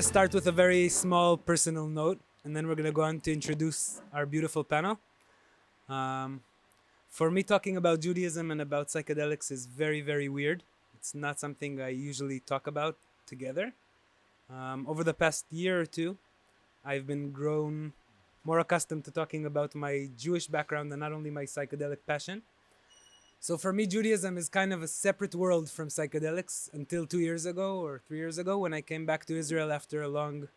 to start with a very small personal note, and then we're going to go on to introduce our beautiful panel. For me, talking about Judaism and about psychedelics is very, very weird. It's not something I usually talk about together. Over the past year or two, I've been grown more accustomed to talking about my Jewish background and not only my psychedelic passion. So for me, Judaism is kind of a separate world from psychedelics until 2 years ago or 3 years ago when I came back to Israel after a long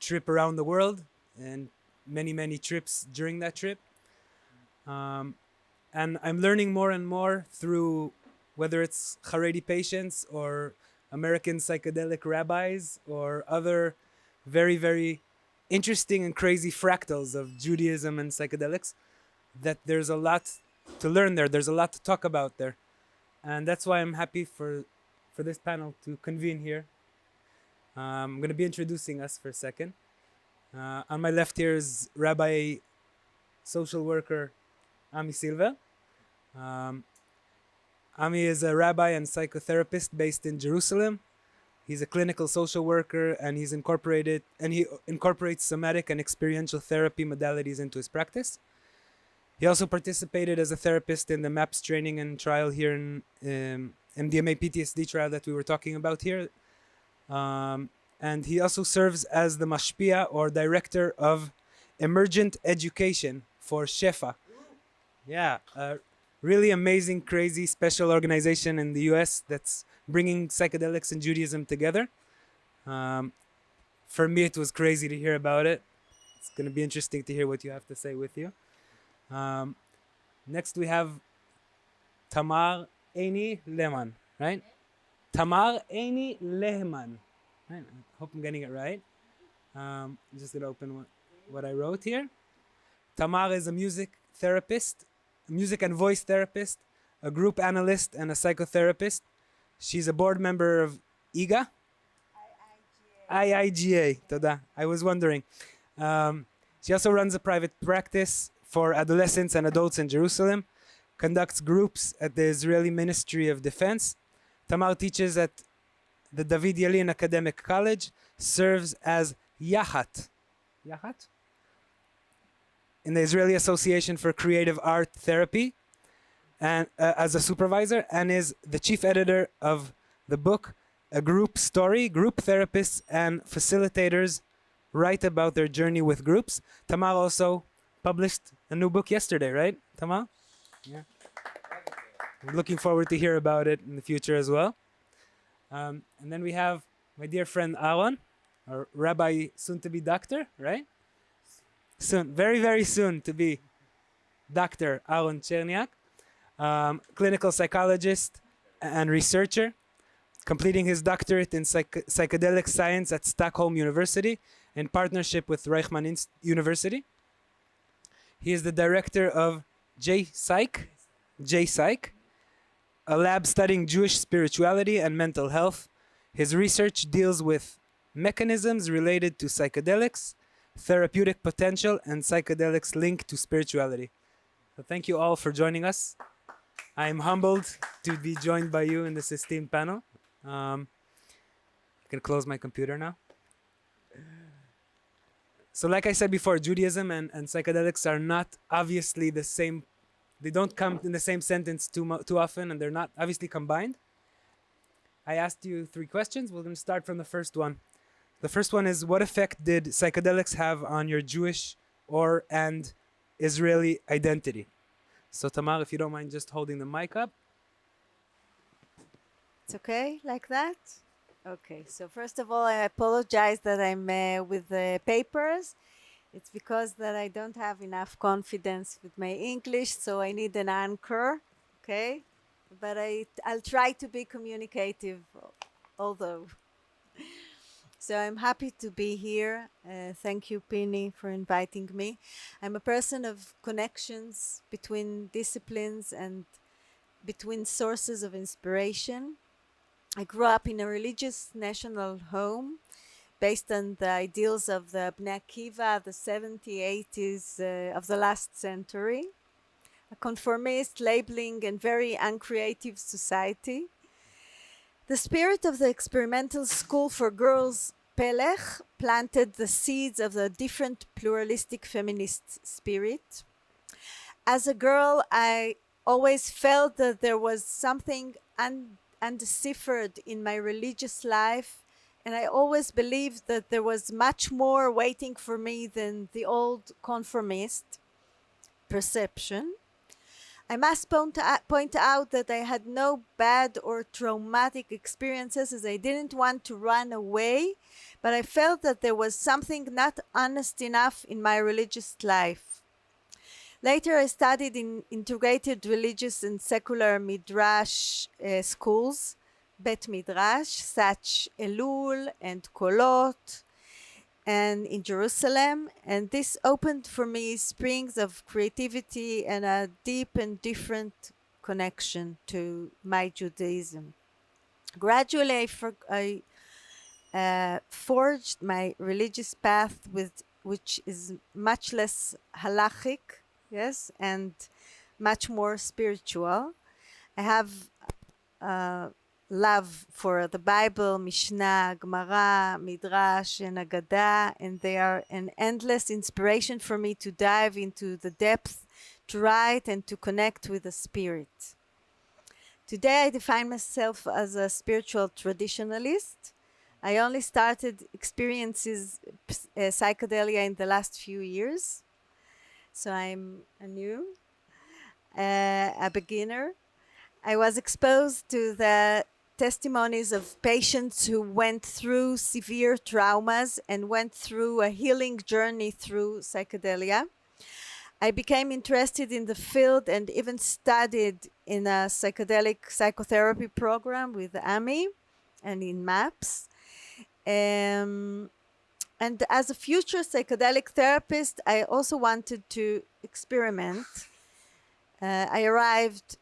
trip around the world and many, many trips during that trip. And I'm learning more and more through whether it's Haredi patients or American psychedelic rabbis or other very, very interesting and crazy fractals of Judaism and psychedelics, that there's a lot to learn there. There's a lot to talk about there. And that's why I'm happy for this panel to convene here. I'm going to be introducing us for a second. On my left here is Rabbi social worker Ami Silva. Ami is a rabbi and psychotherapist based in Jerusalem. He's a clinical social worker and he incorporates somatic and experiential therapy modalities into his practice. He also participated as a therapist in the MAPS training and trial here in MDMA PTSD trial that we were talking about here. And he also serves as the Mashpia or Director of Emergent Education for Shefa. Yeah, a really amazing, crazy, special organization in the US that's bringing psychedelics and Judaism together. For me, it was crazy to hear about it. It's going to be interesting to hear what you have to say with you. Next we have Tamar Eini Lehman, right? Tamar Eini Lehman. Right? I hope I'm getting it right. I'm just going to open what I wrote here. Tamar is a music and voice therapist, a group analyst, and a psychotherapist. She's a board member of IGA. IIGA. Toda. I was wondering. She also runs a private practice for adolescents and adults in Jerusalem, conducts groups at the Israeli Ministry of Defense. Tamar teaches at the David Yalin Academic College, serves as Yahat in the Israeli Association for Creative Art Therapy, and as a supervisor, and is the chief editor of the book A Group Story. Group therapists and facilitators write about their journey with groups. Tamar also published a new book yesterday, right, Tamar? Yeah. I'm looking forward to hear about it in the future as well. And then we have my dear friend Aaron, or Rabbi, soon to be doctor, right? Soon, very, very soon to be Dr. Aaron Cherniak, clinical psychologist and researcher, completing his doctorate in psychedelic science at Stockholm University in partnership with Reichman University. He is the director of JPSYCH, a lab studying Jewish spirituality and mental health. His research deals with mechanisms related to psychedelics, therapeutic potential, and psychedelics linked to spirituality. So thank you all for joining us. I am humbled to be joined by you in this esteemed panel. I can close my computer now. So like I said before, Judaism and psychedelics are not obviously the same. They don't come in the same sentence too often, and they're not obviously combined. I asked you 3 questions. We're going to start from the first one. The first one is, what effect did psychedelics have on your Jewish and Israeli identity? So Tamar, if you don't mind just holding the mic up. It's okay like that? Okay, so first of all, I apologize that I'm with the papers. It's because that I don't have enough confidence with my English, so I need an anchor, okay? But I'll try to be communicative, although. So I'm happy to be here. Thank you, Pini, for inviting me. I'm a person of connections between disciplines and between sources of inspiration. I grew up in a religious national home based on the ideals of the Bnei Akiva, the 70s, 80s of the last century. A conformist, labeling, and very uncreative society. The spirit of the experimental school for girls Pelech planted the seeds of the different pluralistic feminist spirit. As a girl, I always felt that there was something undeciphered in my religious life, and I always believed that there was much more waiting for me than the old conformist perception. I must point out that I had no bad or traumatic experiences, as I didn't want to run away, but I felt that there was something not honest enough in my religious life. Later, I studied in integrated religious and secular midrash schools, Bet Midrash, such Elul and Kolot, and in Jerusalem. And this opened for me springs of creativity and a deep and different connection to my Judaism. Gradually, I forged my religious path, which is much less halachic, yes, and much more spiritual. I have love for the Bible, Mishnah, Gemara, Midrash, and Agadah, and they are an endless inspiration for me to dive into the depth, to write, and to connect with the spirit. Today, I define myself as a spiritual traditionalist. I only started experiences psychedelia in the last few years, so I'm a beginner. I was exposed to the testimonies of patients who went through severe traumas and went through a healing journey through psychedelia. I became interested in the field and even studied in a psychedelic psychotherapy program with AMI and in MAPS. And as a future psychedelic therapist, I also wanted to experiment. I arrived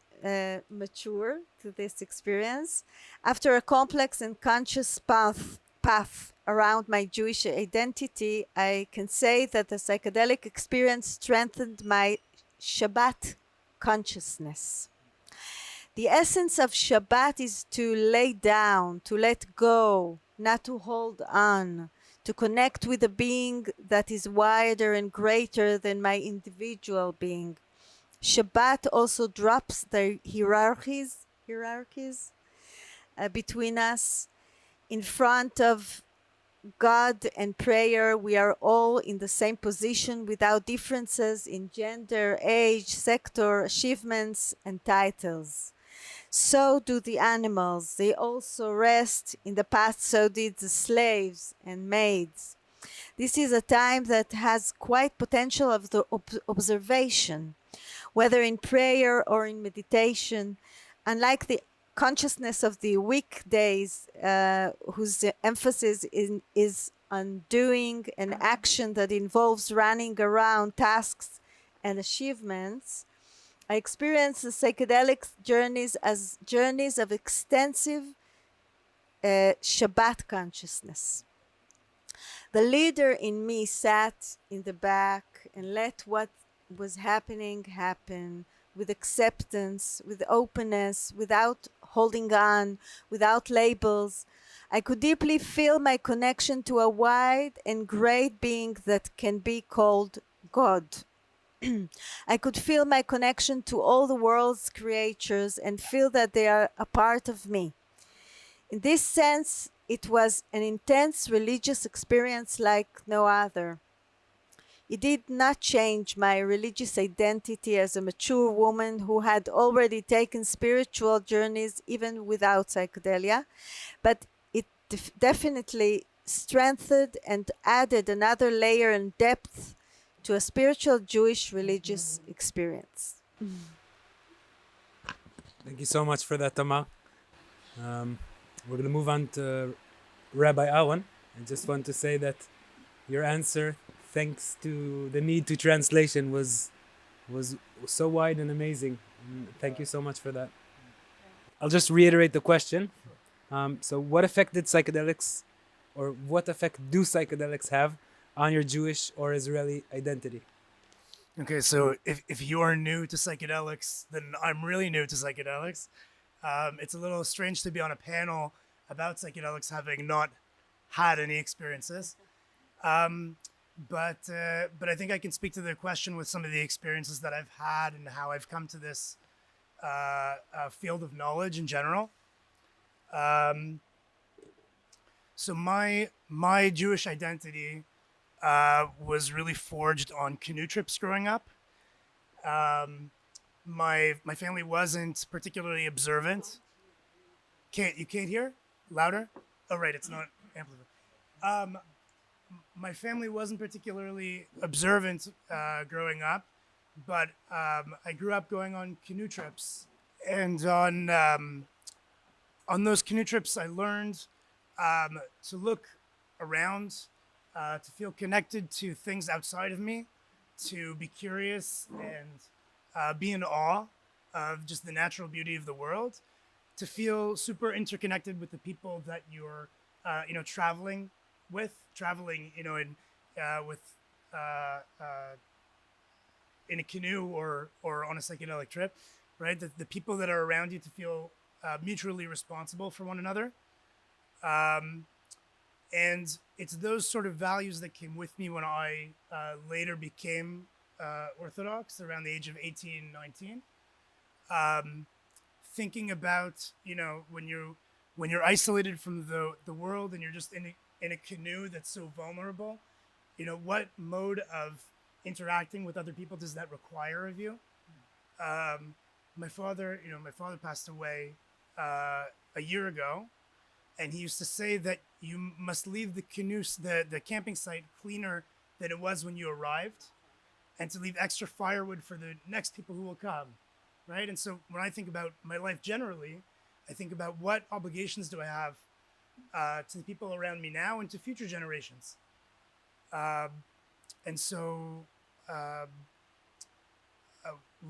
mature to this experience after a complex and conscious path around my Jewish identity. I can say that the psychedelic experience strengthened my Shabbat consciousness. The essence of Shabbat is to lay down, to let go, not to hold on, to connect with a being that is wider and greater than my individual being. Shabbat also drops the hierarchies between us. In front of God and prayer, we are all in the same position without differences in gender, age, sector, achievements, and titles. So do the animals. They also rest. In the past, so did the slaves and maids. This is a time that has quite potential of the observation, whether in prayer or in meditation. Unlike the consciousness of the weekdays, whose emphasis is on doing an action that involves running around tasks and achievements, I experience the psychedelic journeys as journeys of extensive Shabbat consciousness. The leader in me sat in the back and let what was happening happen with acceptance, with openness, without holding on, without labels. I could deeply feel my connection to a wide and great being that can be called God. I could feel my connection to all the world's creatures and feel that they are a part of me. In this sense, it was an intense religious experience like no other. It did not change my religious identity as a mature woman who had already taken spiritual journeys even without psychedelia, but it definitely strengthened and added another layer and depth to a spiritual Jewish religious experience. Thank you so much for that, Tamar. We're going to move on to Rabbi Awan. I just want to say that your answer, thanks to the need to translation, was so wide and amazing. And thank you so much for that. I'll just reiterate the question. So what effect did psychedelics, or what effect do psychedelics have on your Jewish or Israeli identity? Okay, so if you are new to psychedelics, then I'm really new to psychedelics. It's a little strange to be on a panel about psychedelics having not had any experiences. But I think I can speak to the question with some of the experiences that I've had and how I've come to this field of knowledge in general. So my Jewish identity was really forged on canoe trips growing up. My family wasn't particularly observant. You can't hear? Louder? Oh, right, it's not amplified. My family wasn't particularly observant growing up, but I grew up going on canoe trips, and on those canoe trips, I learned to look around, to feel connected to things outside of me, to be curious and be in awe of just the natural beauty of the world, to feel super interconnected with the people that you're, traveling with, in a canoe or on a psychedelic trip, right? The people that are around you, to feel mutually responsible for one another. And it's those sort of values that came with me when I later became Orthodox around the age of 18, 19. Thinking about, when you're isolated from the world and you're just in a canoe that's so vulnerable, what mode of interacting with other people does that require of you? My father passed away a year ago, and he used to say that you must leave the canoe, the camping site, cleaner than it was when you arrived, and to leave extra firewood for the next people who will come, right? And so when I think about my life generally, I think about what obligations do I have to the people around me now and to future generations. And so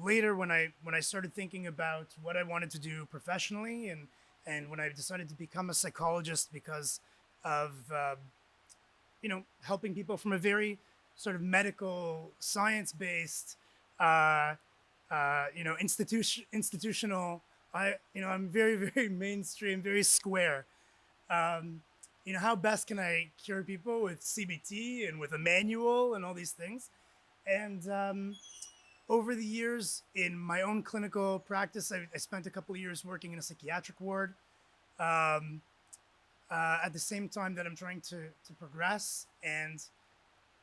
later, when I started thinking about what I wanted to do professionally, and when I decided to become a psychologist because of helping people from a very sort of medical, science-based, institutional. I'm very, very mainstream, very square. How best can I cure people with CBT and with a manual and all these things? And over the years in my own clinical practice, I spent a couple of years working in a psychiatric ward. At the same time that I'm trying to progress, and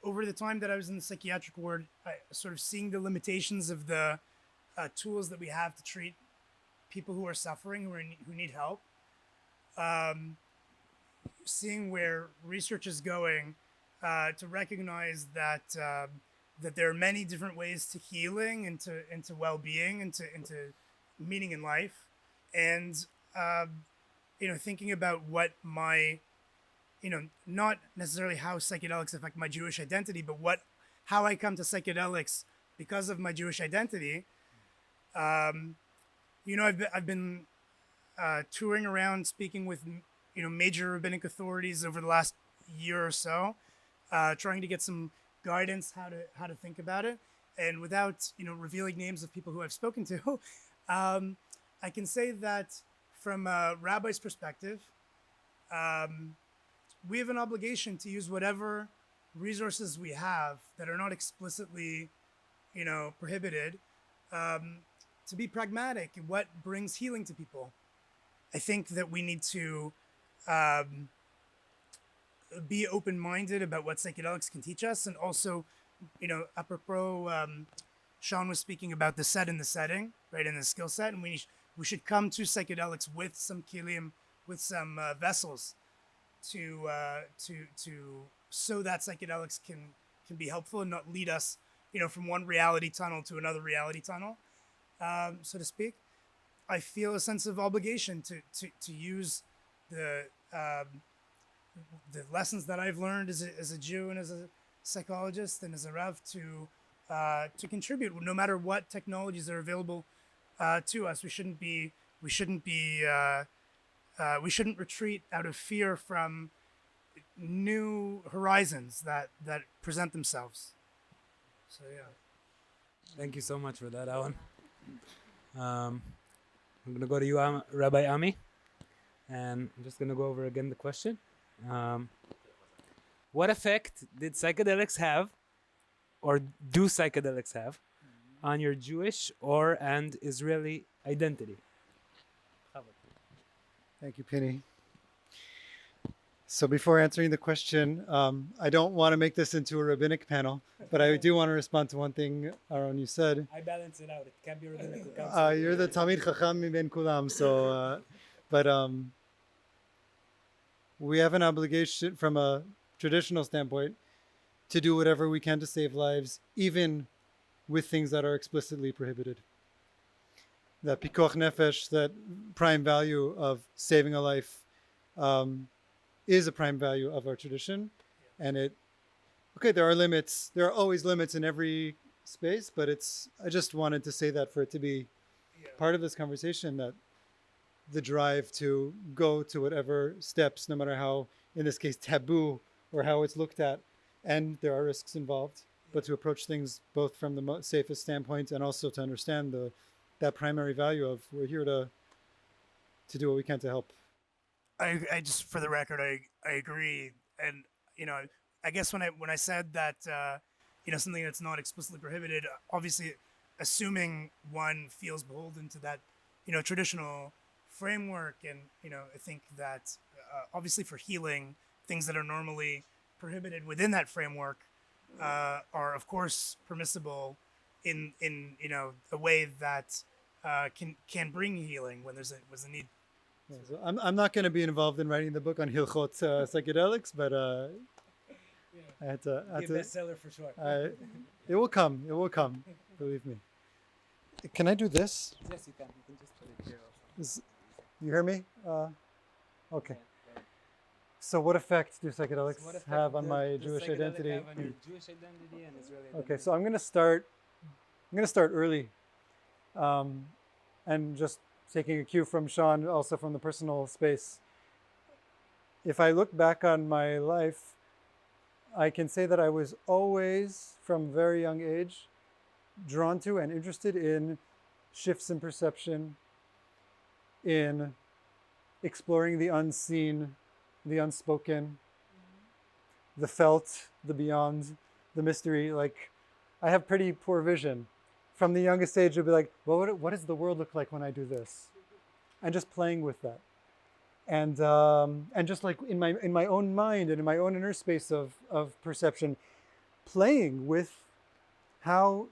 over the time that I was in the psychiatric ward, I sort of seeing the limitations of the tools that we have to treat people who are suffering, who need help. Seeing where research is going, to recognize that that there are many different ways to healing and to well-being and into meaning in life, and thinking about what my not necessarily how psychedelics affect my Jewish identity, but how I come to psychedelics because of my Jewish identity. I've been touring around speaking with major rabbinic authorities over the last year or so, trying to get some guidance how to think about it. And without revealing names of people who I've spoken to, I can say that from a rabbi's perspective, we have an obligation to use whatever resources we have that are not explicitly prohibited, to be pragmatic in what brings healing to people. I think that we need to be open-minded about what psychedelics can teach us, and also, apropos, Shaun was speaking about the set and the setting, right, and the skill set, and we should come to psychedelics with some kilim, with some vessels, to so that psychedelics can be helpful and not lead us, from one reality tunnel to another reality tunnel, so to speak. I feel a sense of obligation to use the lessons that I've learned as a Jew and as a psychologist and as a Rav to contribute, no matter what technologies are available to us. We shouldn't retreat out of fear from new horizons that present themselves. So yeah. Thank you so much for that, Alan. I'm going to go to you, Rabbi Ami, and I'm just going to go over again the question. Um, what effect did psychedelics have, or do psychedelics have, on your Jewish or and Israeli identity? Thank you, Penny. So before answering the question, I don't want to make this into a rabbinic panel, but I do want to respond to one thing, Aaron, you said. I balance it out. It can't be rabbinic. You're the Talmid Chacham min kulam, so, but we have an obligation from a traditional standpoint to do whatever we can to save lives, even with things that are explicitly prohibited. That pikuach nefesh, that prime value of saving a life, is a prime value of our tradition. And there are limits. There are always limits in every space, but I just wanted to say that for it to be part of this conversation, that the drive to go to whatever steps, no matter how, in this case, taboo, or how it's looked at, and there are risks involved, but to approach things both from the safest standpoint and also to understand that primary value of we're here to do what we can to help. I just, for the record, I agree, and I guess when I said that something that's not explicitly prohibited, obviously, assuming one feels beholden to that traditional framework, and I think that obviously for healing, things that are normally prohibited within that framework are of course permissible in a way that can bring healing when there's a need. Yeah, so I'm not going to be involved in writing the book on Hilchot psychedelics, but I had to. Bestseller for sure. It will come. It will come. Believe me. Can I do this? Yes, you can. You can just put it here. You hear me? Okay. So, what effect do psychedelics have on my Jewish identity? Have on your Jewish identity and Israeli identity? Okay, so I'm going to start early, and just taking a cue from Shaun, also from the personal space. If I look back on my life, I can say that I was always, from very young age, drawn to and interested in shifts in perception, in exploring the unseen, the unspoken, the felt, the beyond, the mystery. Like, I have pretty poor vision. From the youngest age, I'd be like, well, what does the world look like when I do this? And just playing with that. And just like in my own mind and in my own inner space of perception, playing with how,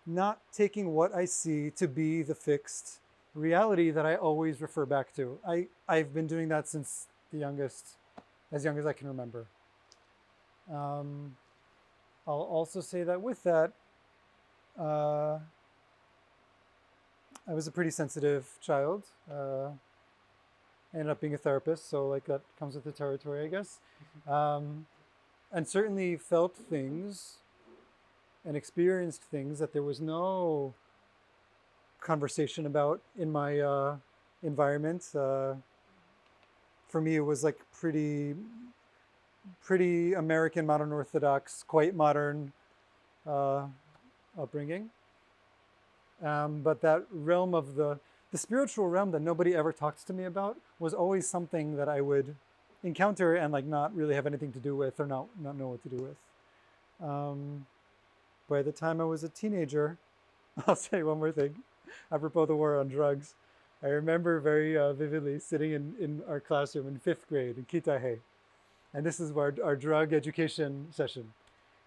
not taking what I see to be the fixed reality that I always refer back to. I've been doing that since as young as I can remember. I'll also say that with that, I was a pretty sensitive child. Ended up being a therapist, so like that comes with the territory, I guess. And certainly felt things and experienced things that there was no conversation about in my environment. For me, it was like pretty American, modern Orthodox, quite modern upbringing. But that realm of the spiritual realm that nobody ever talks to me about was always something that I would encounter and like not really have anything to do with, or not know what to do with. By the time I was a teenager, I'll say one more thing, apropos the war on drugs. I remember very vividly sitting in our classroom in 5th grade in Kita He. And this is our drug education session.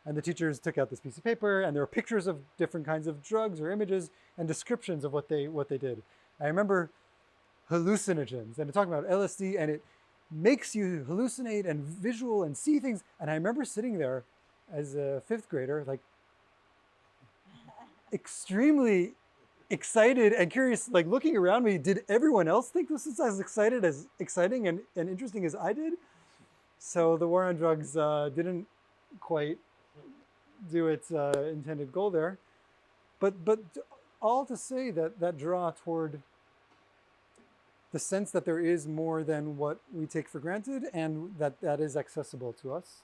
And the teachers took out this piece of paper, and there were pictures of different kinds of drugs or images and descriptions of what they did. I remember hallucinogens, and they're talking about LSD, and it makes you hallucinate and visual and see things. And I remember sitting there as a 5th grader, like extremely excited and curious, like looking around me. Did everyone else think this is as exciting and interesting as I did? So the war on drugs didn't quite do its intended goal there. But all to say that draw toward the sense that there is more than what we take for granted, and that is accessible to us,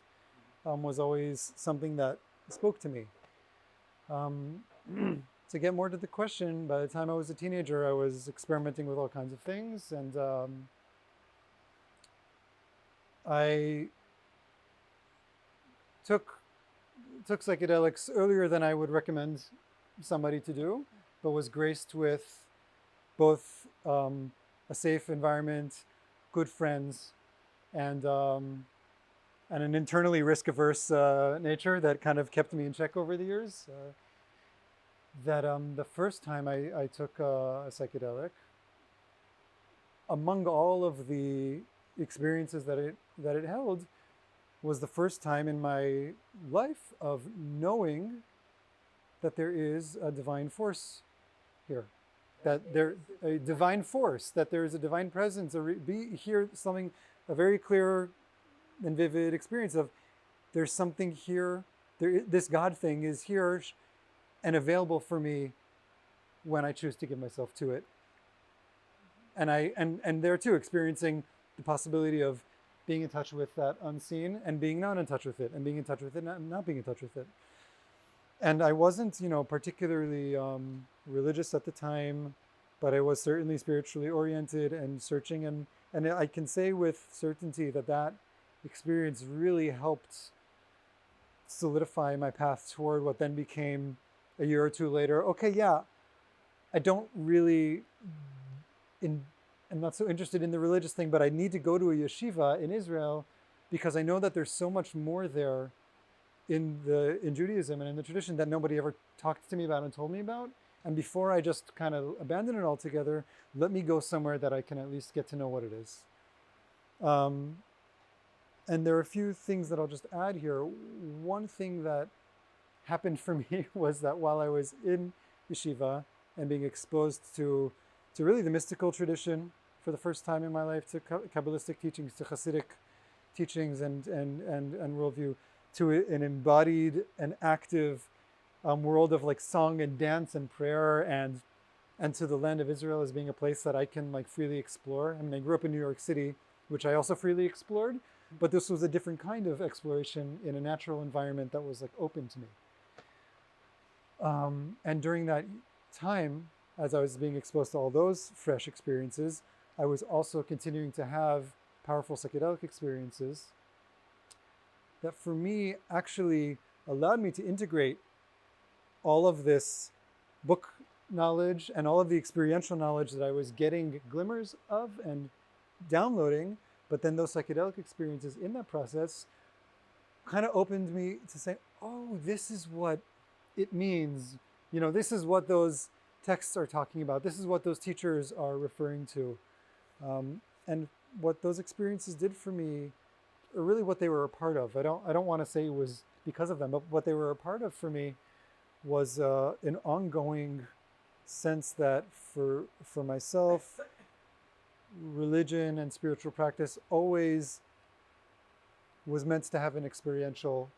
was always something that spoke to me. To get more to the question, by the time I was a teenager, I was experimenting with all kinds of things, and I took psychedelics earlier than I would recommend somebody to do, but was graced with both a safe environment, good friends, and an internally risk-averse nature that kind of kept me in check over the years. The first time I took a psychedelic, among all of the experiences that it held, was the first time in my life of knowing that there is a divine force here, that there a divine force, that there is a divine presence, a very clear and vivid experience of there's something here, this God thing is here and available for me when I choose to give myself to it. And there too, experiencing the possibility of being in touch with that unseen and being not in touch with it, and being in touch with it and not being in touch with it. And I wasn't, particularly religious at the time, but I was certainly spiritually oriented and searching. And I can say with certainty that experience really helped solidify my path toward what then became, a year or two later, okay, yeah, I don't really, I'm not so interested in the religious thing, but I need to go to a yeshiva in Israel because I know that there's so much more there in Judaism and in the tradition that nobody ever talked to me about and told me about. And before I just kind of abandon it altogether, let me go somewhere that I can at least get to know what it is. And there are a few things that I'll just add here. One thing that happened for me was that while I was in yeshiva and being exposed to really the mystical tradition for the first time in my life, to Kabbalistic teachings, to Hasidic teachings and worldview, to an embodied and active world of like song and dance and prayer, and to the land of Israel as being a place that I can like freely explore. I mean, I grew up in New York City, which I also freely explored, but this was a different kind of exploration in a natural environment that was like open to me. And during that time, as I was being exposed to all those fresh experiences, I was also continuing to have powerful psychedelic experiences that for me actually allowed me to integrate all of this book knowledge and all of the experiential knowledge that I was getting glimmers of and downloading, but then those psychedelic experiences in that process kind of opened me to say, oh, this is what it means. This is what those texts are talking about. This is what those teachers are referring to. And what those experiences did for me, or really what they were a part of. I don't want to say it was because of them, but what they were a part of for me was an ongoing sense that for myself, religion and spiritual practice always was meant to have an experiential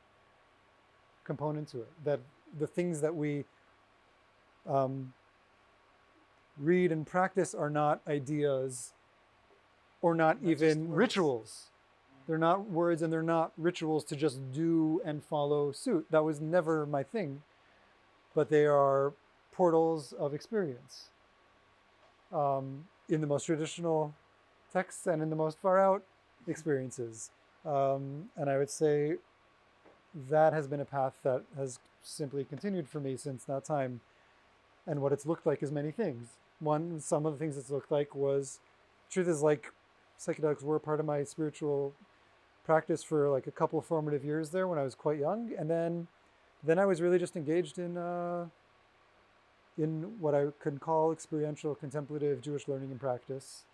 component to it. That the things that we read and practice are not ideas or not even rituals. They're not words and they're not rituals to just do and follow suit. That was never my thing. But they are portals of experience in the most traditional texts and in the most far out experiences. And I would say that has been a path that has simply continued for me since that time. And what it's looked like is many things. Some of the things it's looked like was, truth is like psychedelics were part of my spiritual practice for like a couple of formative years there when I was quite young. And then I was really just engaged in what I could call experiential contemplative Jewish learning and practice.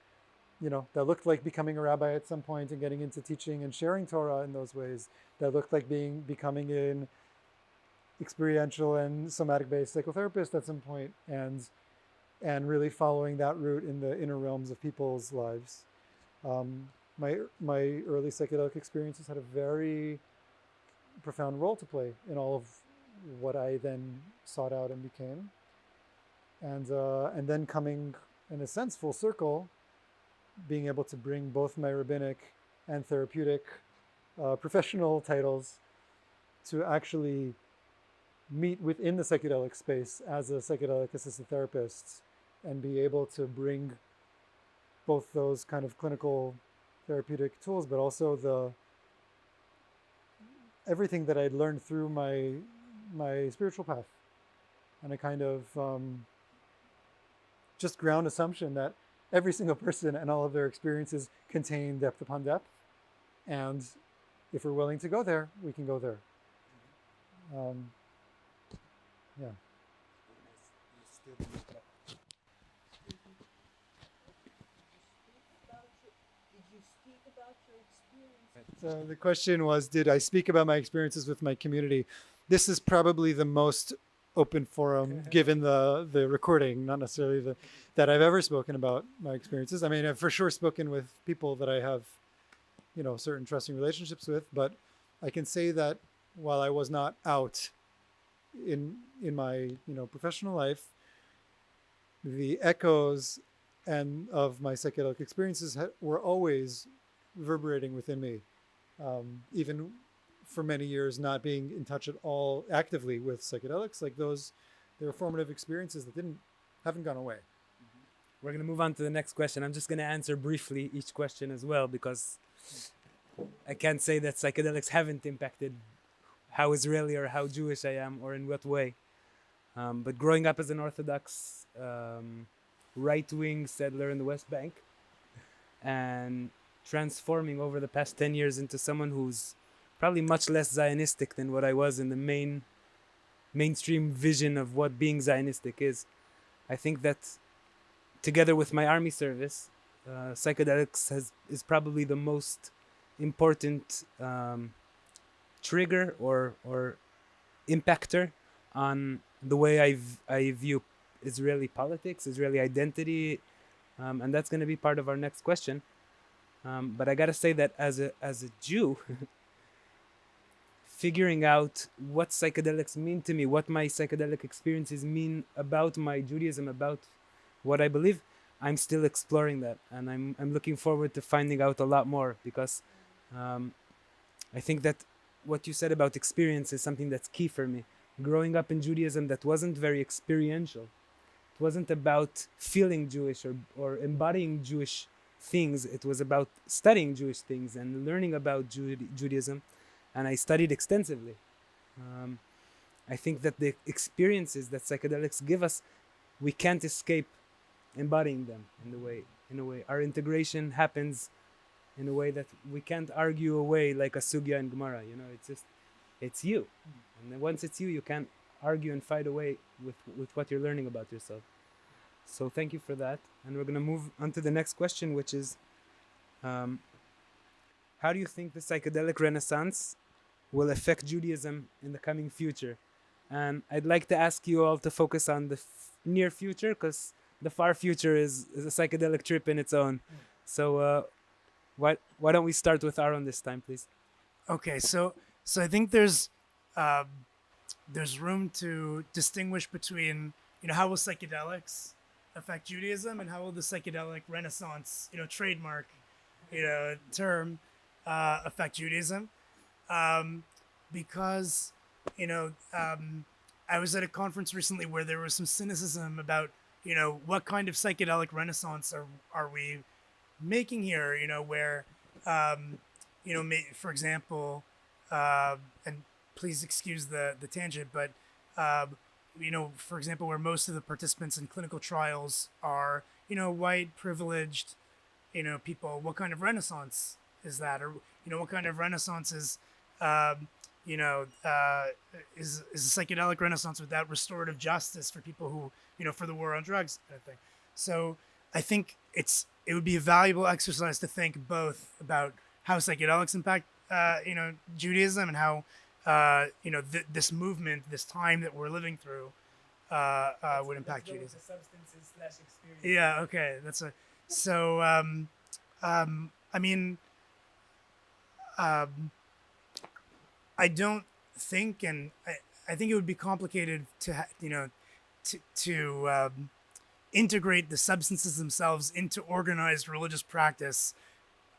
That looked like becoming a rabbi at some point and getting into teaching and sharing Torah in those ways. That looked like becoming an experiential and somatic-based psychotherapist at some point, and really following that route in the inner realms of people's lives. My early psychedelic experiences had a very profound role to play in all of what I then sought out and became. And then coming, in a sense, full circle, being able to bring both my rabbinic and therapeutic professional titles to actually meet within the psychedelic space as a psychedelic assisted therapist and be able to bring both those kind of clinical therapeutic tools, but also everything that I'd learned through my spiritual path, and a kind of just ground assumption that every single person and all of their experiences contain depth upon depth, and if we're willing to go there, we can go there. Yeah. So the question was, did I speak about my experiences with my community? This is probably the most open forum, given the recording, not necessarily that I've ever spoken about my experiences. I mean, I've for sure spoken with people that I have, certain trusting relationships with, but I can say that while I was not out in my, professional life, the echoes of my psychedelic experiences were always reverberating within me. Even for many years not being in touch at all actively with psychedelics, like they were formative experiences that haven't gone away. We're going to move on to the next question. I'm just going to answer briefly each question as well, because I can't say that psychedelics haven't impacted how Israeli or how Jewish I am, or in what way. But growing up as an Orthodox right-wing settler in the West Bank, and transforming over the past 10 years into someone who's probably much less Zionistic than what I was in the mainstream vision of what being Zionistic is. I think that together with my army service, psychedelics is probably the most important trigger or impactor on the way I view Israeli politics, Israeli identity, and that's going to be part of our next question. But I got to say that as a Jew, figuring out what psychedelics mean to me, what my psychedelic experiences mean about my Judaism, about what I believe, I'm still exploring that, and I'm looking forward to finding out a lot more, because I think that what you said about experience is something that's key for me. Growing up in Judaism that wasn't very experiential. It wasn't about feeling Jewish or embodying Jewish things. It was about studying Jewish things and learning about Judaism, and I studied extensively. I think that the experiences that psychedelics give us, we can't escape embodying them in a way. Our integration happens in a way that we can't argue away like a sugya in Gemara. It's you. And then once it's you, you can't argue and fight away with what you're learning about yourself. So thank you for that. And we're going to move on to the next question, which is, how do you think the psychedelic renaissance will affect Judaism in the coming future? And I'd like to ask you all to focus on the near future, because the far future is a psychedelic trip in its own. So why don't we start with Aaron this time, please? Okay, so I think there's room to distinguish between, how will psychedelics affect Judaism, and how will the psychedelic renaissance, trademark, term affect Judaism, because I was at a conference recently where there was some cynicism about what kind of psychedelic renaissance are we making here, where for example, and please excuse the tangent, but for example, where most of the participants in clinical trials are white, privileged people, what kind of renaissance is that? Or what kind of renaissance is is a psychedelic renaissance without restorative justice for people who for the war on drugs kind of thing. So I think it would be a valuable exercise to think both about how psychedelics impact Judaism, and how this movement, this time that we're living through would impact Judaism. Yeah, okay, so I mean, I don't think, and I think it would be complicated to integrate the substances themselves into organized religious practice.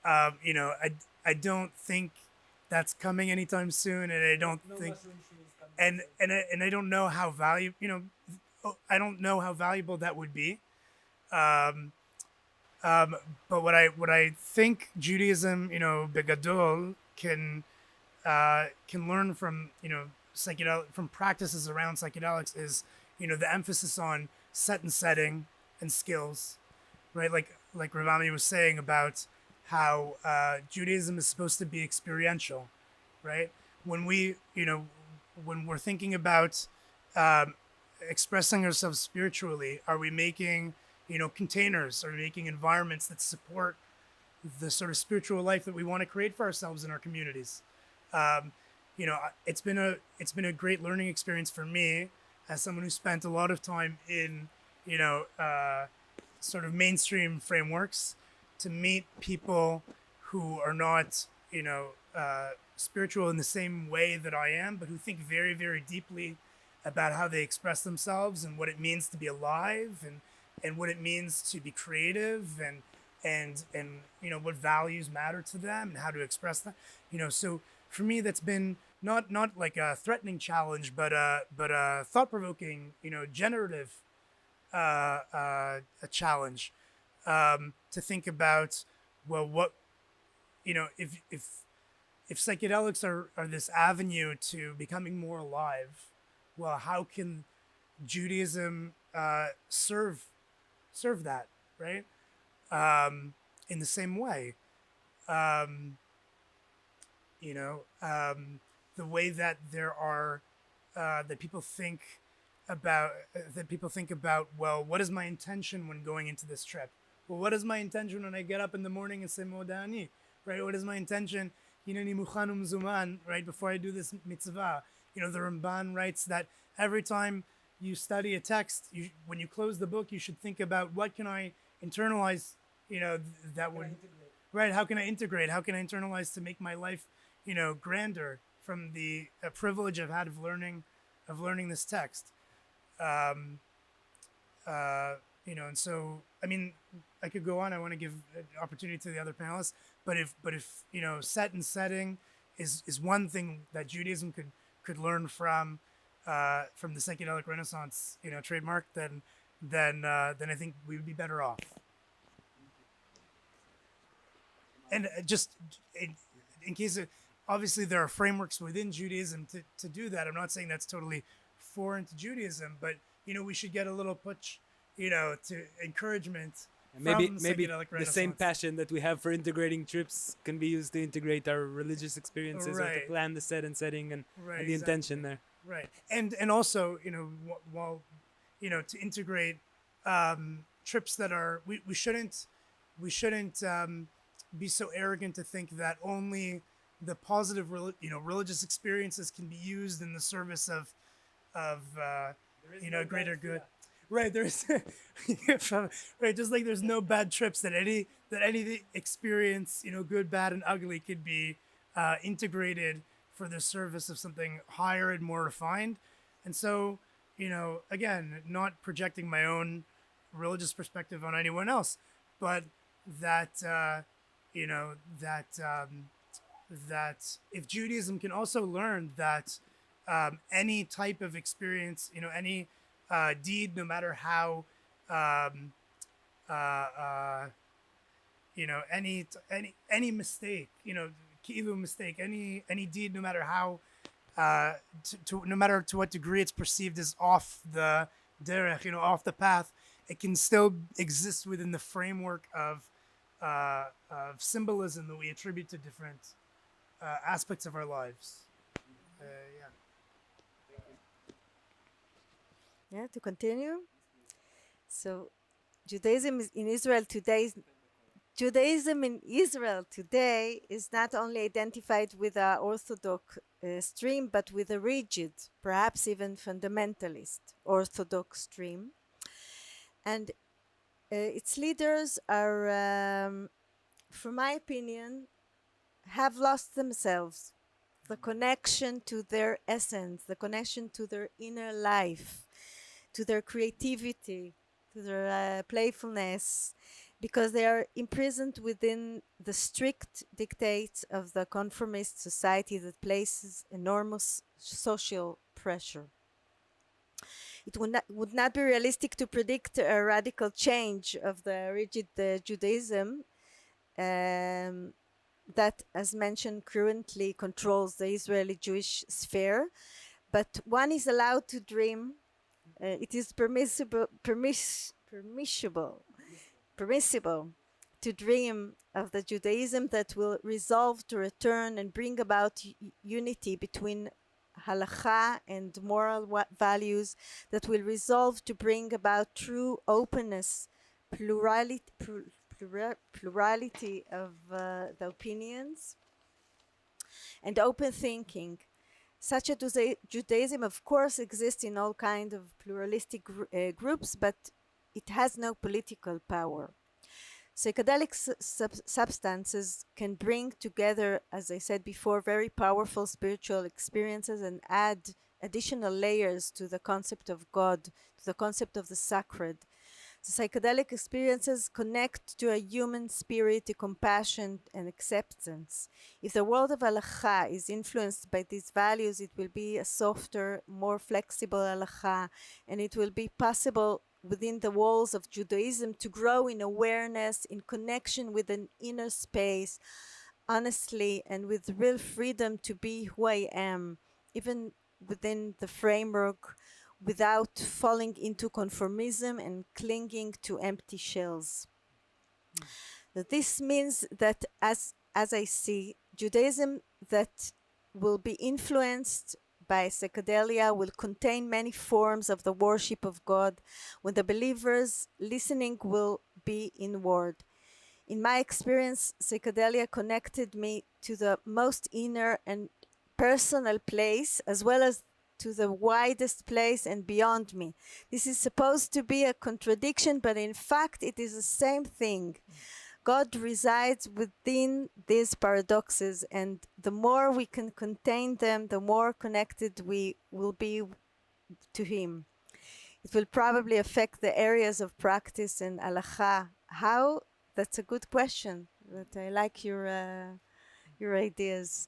I don't think that's coming anytime soon, and I don't think, and I don't know how I don't know how valuable that would be. But what I think Judaism, begadol, can learn from psychedelic from practices around psychedelics is the emphasis on set and setting and skills, right? Like Ravami was saying about how Judaism is supposed to be experiential, right? When when we're thinking about um, expressing ourselves spiritually, are we making containers? Are we making environments that support the sort of spiritual life that we want to create for ourselves in our communities? Um, it's been a great learning experience for me as someone who spent a lot of time in you know sort of mainstream frameworks to meet people who are not spiritual in the same way that I am, but who think very, very deeply about how they express themselves and what it means to be alive, and what it means to be creative, and what values matter to them and how to express them. So for me, that's been not like a threatening challenge, but a thought provoking, generative a challenge, to think about, well, what if psychedelics are this avenue to becoming more alive, well, how can Judaism serve that, right? In the same way, um, you know, the way that there are that people think about, well, what is my intention when going into this trip? Well, what is my intention when I get up in the morning and say Modani, right? What is my intention, Hineni Muchanum Zuman, right, before I do this mitzvah? The Ramban writes that every time you study a text, when you close the book, you should think about, what can I internalize, that would, right? How can I integrate? How can I internalize to make my life, grander from the privilege I've had of learning this text? um, and so, I mean, I could go on. I want to give an opportunity to the other panelists, but if set and setting is one thing that Judaism could learn from the psychedelic Renaissance, trademark, then I think we would be better off. And just in case obviously there are frameworks within Judaism to do that. I'm not saying that's totally foreign to Judaism, but we should get a little push, to encouragement. Maybe from maybe psychedelic the same Renaissance. passion that we have for integrating trips can be used to integrate our religious experiences, or to Right. plan the set and setting and Right, the intention exactly. there. Right, and also, while to integrate trips that are, we shouldn't be so arrogant to think that only the positive religious experiences can be used in the service of greater good. Right, there's right, just like there's no bad trips, that any experience, good, bad, and ugly, could be integrated for the service of something higher and more refined. And so, again, not projecting my own religious perspective on anyone else, but that that if Judaism can also learn that any type of experience, any deed, no matter how um, uh, uh, any mistake, ki'ilu mistake, any deed, no matter how no matter to what degree it's perceived as off the derech, off the path, it can still exist within the framework of symbolism that we attribute to different aspects of our lives. Yeah. Yeah, to continue. So, Judaism in Israel today. Judaism in Israel today is not only identified with a Orthodox stream, but with a rigid, perhaps even fundamentalist Orthodox stream. And its leaders are, from my opinion, have lost themselves, the connection to their essence, the connection to their inner life, to their creativity, to their playfulness, because they are imprisoned within the strict dictates of the conformist society that places enormous social pressure. it would not be realistic to predict a radical change of the rigid Judaism that, as mentioned, currently controls the Israeli Jewish sphere. But one is allowed to dream. It is permissible to dream of the Judaism that will resolve to return and bring about unity between halakha and moral values, that will resolve to bring about true openness, plurality of the opinions, and open thinking. Such a Judaism, of course, exists in all kinds of pluralistic groups, but it has no political power. Psychedelic substances can bring together, as I said before, very powerful spiritual experiences and add additional layers to the concept of God, to the concept of the sacred. The psychedelic experiences connect to a human spirit, to compassion and acceptance. If the world of halakha is influenced by these values, it will be a softer, more flexible halakha, and it will be possible within the walls of Judaism to grow in awareness, in connection with an inner space, honestly and with real freedom to be who I am, even within the framework, without falling into conformism and clinging to empty shells. This means that as I see, Judaism that will be influenced by psychedelia will contain many forms of the worship of God, when the believer's listening will be inward. In my experience, psychedelia connected me to the most inner and personal place, as well as to the widest place and beyond me. This is supposed to be a contradiction, but in fact it is the same thing. God resides within these paradoxes, and the more we can contain them, the more connected we will be to Him. It will probably affect the areas of practice and halakha. How? That's a good question. But I like your ideas.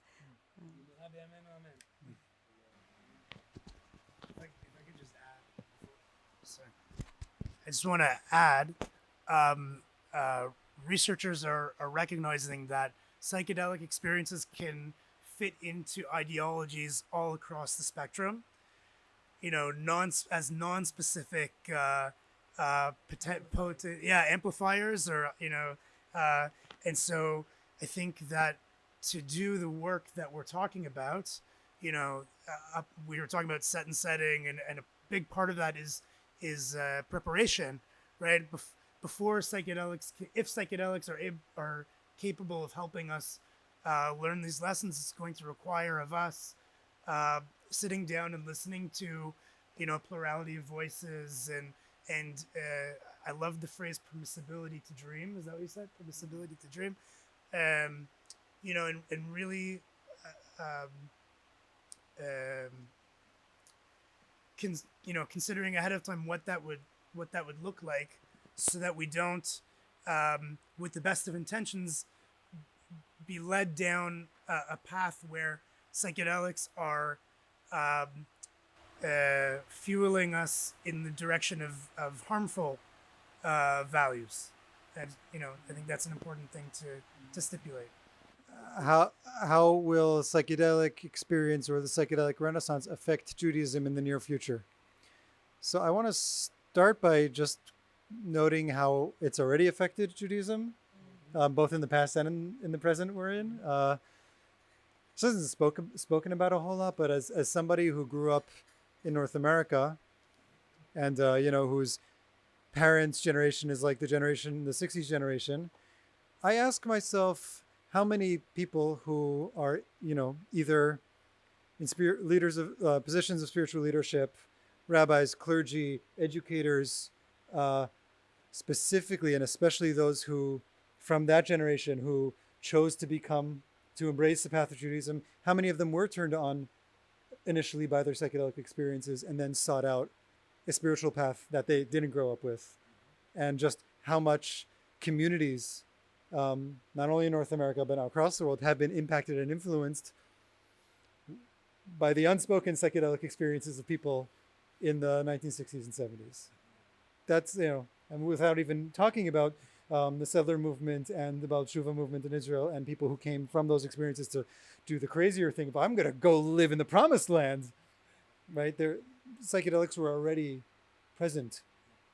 I just want to add, researchers are recognizing that psychedelic experiences can fit into ideologies all across the spectrum. You know, non-specific amplifiers, or and so I think that to do the work that we're talking about, we were talking about set and setting, and a big part of that is preparation, right? Before psychedelics, if psychedelics are capable of helping us learn these lessons, it's going to require of us sitting down and listening to, a plurality of voices, and I love the phrase permissibility to dream. Is that what you said? Permissibility to dream, and really considering ahead of time what that would look like, so that we don't, with the best of intentions, be led down a path where psychedelics are fueling us in the direction of harmful values. And I think that's an important thing to stipulate. How will psychedelic experience or the psychedelic renaissance affect Judaism in the near future? So I want to start by just noting how it's already affected Judaism, both in the past and in the present we're in. This isn't spoken about a whole lot, but as somebody who grew up in North America, and whose parents' generation is like the 60s generation, I ask myself how many people who are either in leaders of positions of spiritual leadership, rabbis, clergy, educators, specifically and especially those who from that generation who chose to embrace the path of Judaism, how many of them were turned on initially by their psychedelic experiences and then sought out a spiritual path that they didn't grow up with, and just how much communities, not only in North America but across the world, have been impacted and influenced by the unspoken psychedelic experiences of people in the 1960s and 70s. That's, and without even talking about the settler movement and the Baal Tshuva movement in Israel and people who came from those experiences to do the crazier thing of, I'm going to go live in the promised land, right? Psychedelics were already present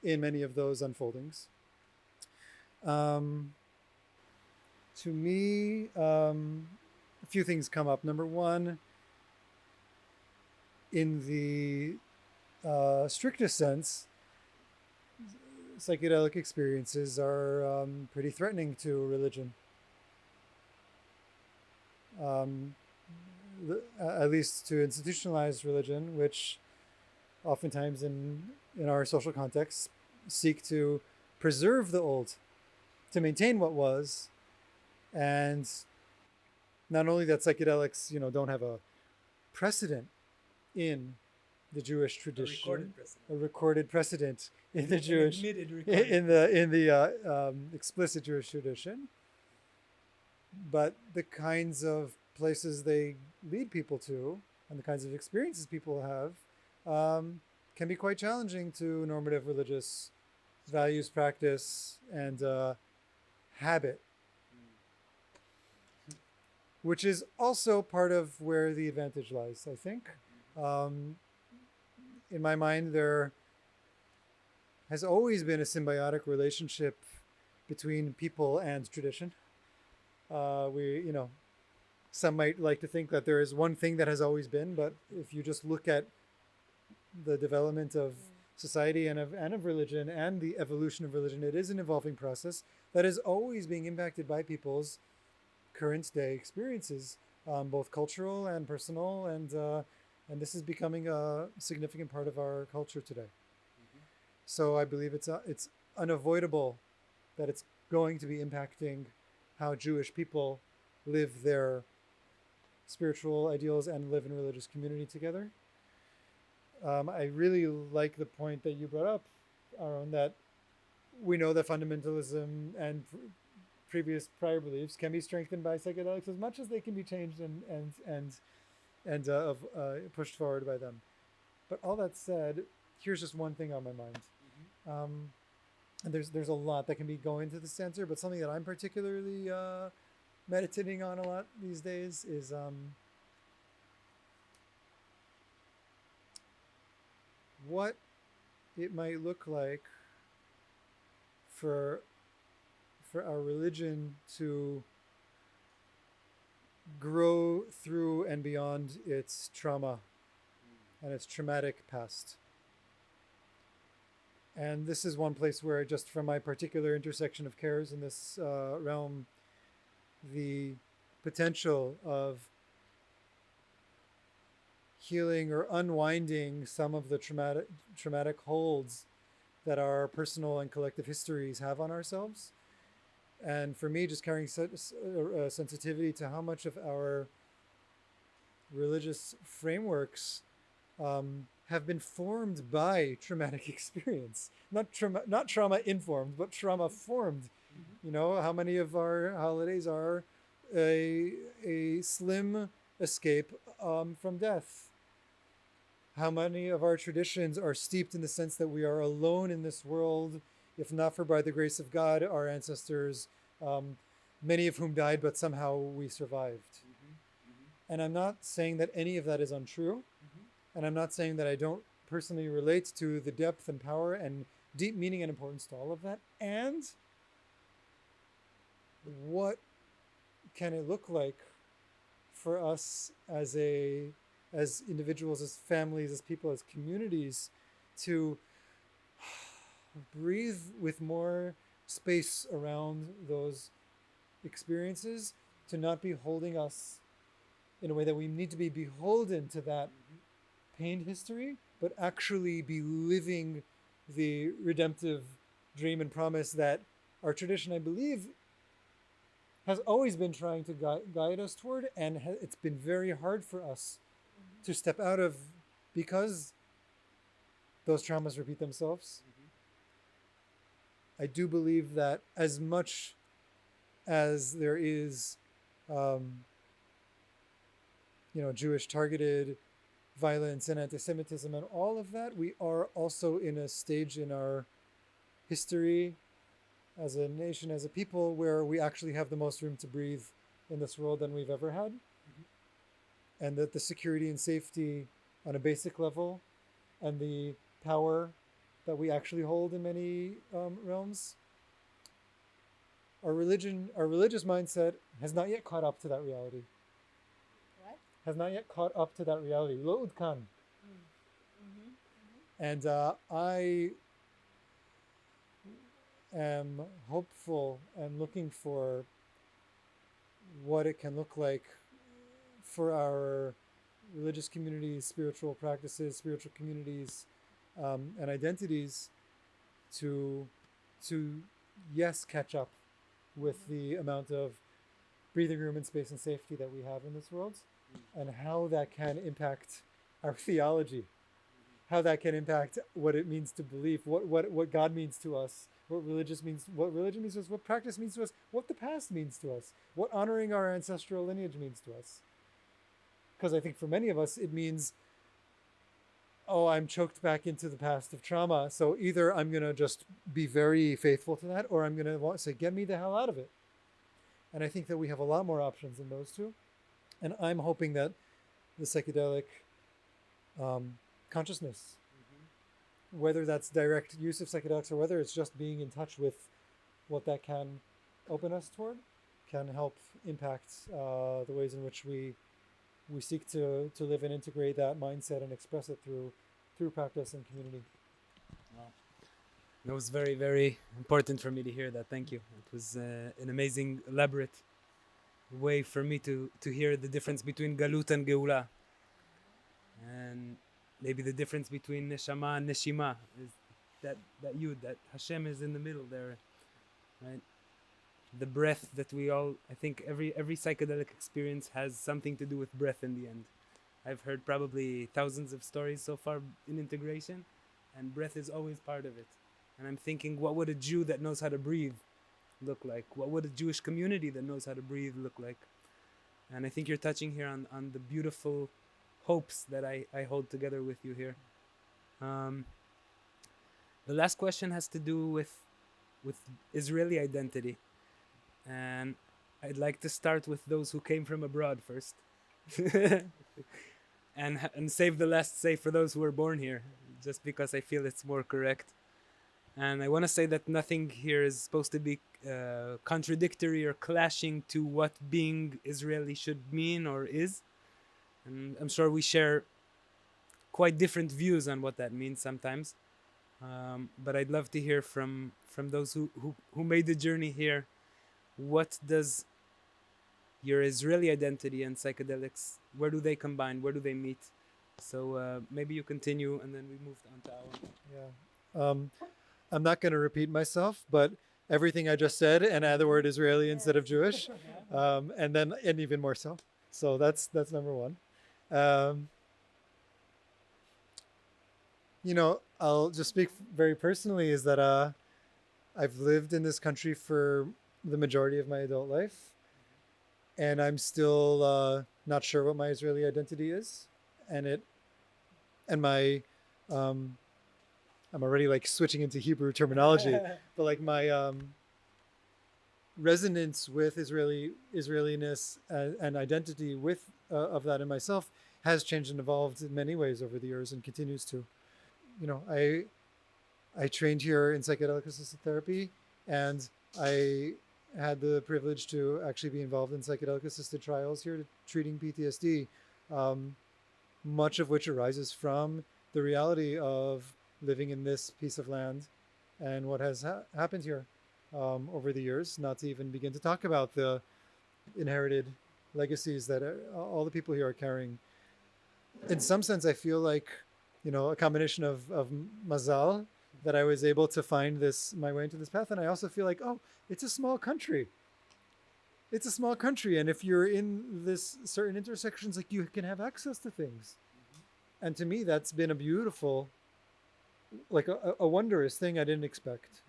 in many of those unfoldings. To me, a few things come up. Number one, in the strictest sense, psychedelic experiences are pretty threatening to religion. At least to institutionalized religion, which oftentimes in our social contexts seek to preserve the old, to maintain what was. And not only that psychedelics, don't have a precedent in the Jewish tradition, a recorded precedent in the Jewish, in the explicit Jewish tradition, but the kinds of places they lead people to and the kinds of experiences people have can be quite challenging to normative religious values, practice, and habit, which is also part of where the advantage lies, I think. In my mind, there has always been a symbiotic relationship between people and tradition. Some might like to think that there is one thing that has always been, but if you just look at the development of society and of religion and the evolution of religion, it is an evolving process that is always being impacted by people's current day experiences, both cultural and personal, and this is becoming a significant part of our culture today. So I believe it's unavoidable that it's going to be impacting how Jewish people live their spiritual ideals and live in religious community together. I really like the point that you brought up, Aaron, that we know that fundamentalism and prior beliefs can be strengthened by psychedelics as much as they can be changed and pushed forward by them. But all that said, here's just one thing on my mind. And there's a lot that can be going to this answer, but something that I'm particularly meditating on a lot these days is what it might look like for our religion to grow through and beyond its trauma and its traumatic past. And this is one place where, just from my particular intersection of cares in this realm, the potential of healing or unwinding some of the traumatic holds that our personal and collective histories have on ourselves. And for me, just carrying sensitivity to how much of our religious frameworks have been formed by traumatic experience, not trauma informed, but trauma formed. How many of our holidays are a slim escape from death? How many of our traditions are steeped in the sense that we are alone in this world, if not for by the grace of God, our ancestors, many of whom died, but somehow we survived. And I'm not saying that any of that is untrue. And I'm not saying that I don't personally relate to the depth and power and deep meaning and importance to all of that. And what can it look like for us as individuals, as families, as people, as communities, to breathe with more space around those experiences, to not be holding us in a way that we need to be beholden to that pained history, but actually be living the redemptive dream and promise that our tradition, I believe, has always been trying to guide us toward, and it's been very hard for us to step out of, because those traumas repeat themselves. I do believe that as much as there is, Jewish targeted violence and anti-Semitism and all of that, we are also in a stage in our history as a nation, as a people, where we actually have the most room to breathe in this world than we've ever had. And that the security and safety on a basic level and the power that we actually hold in many realms, our religious mindset has not yet caught up to that reality. What? Has not yet caught up to that reality. Lo udkan. And I am hopeful and looking for what it can look like for our religious communities, spiritual practices, spiritual communities, and identities to yes, catch up with the amount of breathing room and space and safety that we have in this world, and how that can impact our theology, how that can impact what it means to believe, what God means to us, what religion means to us, what practice means to us, what the past means to us, what honoring our ancestral lineage means to us. Because I think for many of us, it means, oh, I'm choked back into the past of trauma. So either I'm going to just be very faithful to that, or I'm going to say, get me the hell out of it. And I think that we have a lot more options than those two. And I'm hoping that the psychedelic consciousness, whether that's direct use of psychedelics or whether it's just being in touch with what that can open us toward, can help impact the ways in which we seek to live and integrate that mindset and express it through practice and community. Wow. That was very, very important for me to hear that. Thank you. It was an amazing, elaborate way for me to hear the difference between Galut and Geula. And maybe the difference between Neshama and Neshima is that Yud, that Hashem is in the middle there, right? The breath that we all, I think every psychedelic experience has something to do with breath in the end. I've heard probably thousands of stories so far in integration, and breath is always part of it. And I'm thinking, what would a Jew that knows how to breathe look like? What would a Jewish community that knows how to breathe look like? And I think you're touching here on the beautiful hopes that I hold together with you here. The last question has to do with Israeli identity. And I'd like to start with those who came from abroad first. and save the last say for those who were born here, just because I feel it's more correct. And I want to say that nothing here is supposed to be contradictory or clashing to what being Israeli should mean or is. And I'm sure we share quite different views on what that means sometimes. But I'd love to hear from those who made the journey here. What does your Israeli identity and psychedelics, where do they combine? Where do they meet? So maybe you continue and then we move on to our... Yeah. I'm not going to repeat myself, but everything I just said and add the word Israeli instead of Jewish, and even more so. So that's number one. I'll just speak very personally, is that I've lived in this country for the majority of my adult life, and I'm still not sure what my Israeli identity is, I'm already like switching into Hebrew terminology, but like my resonance with Israeliness and identity of that in myself has changed and evolved in many ways over the years and continues to. I trained here in psychedelic assisted therapy, and I had the privilege to actually be involved in psychedelic assisted trials here treating PTSD, much of which arises from the reality of living in this piece of land and what has happened here over the years, not to even begin to talk about the inherited legacies that all the people here are carrying. In some sense, I feel like, a combination of mazal, that I was able to find my way into this path. And I also feel like, it's a small country. It's a small country. And if you're in this certain intersections, like, you can have access to things. Mm-hmm. And to me, that's been a beautiful, like a wondrous thing I didn't expect.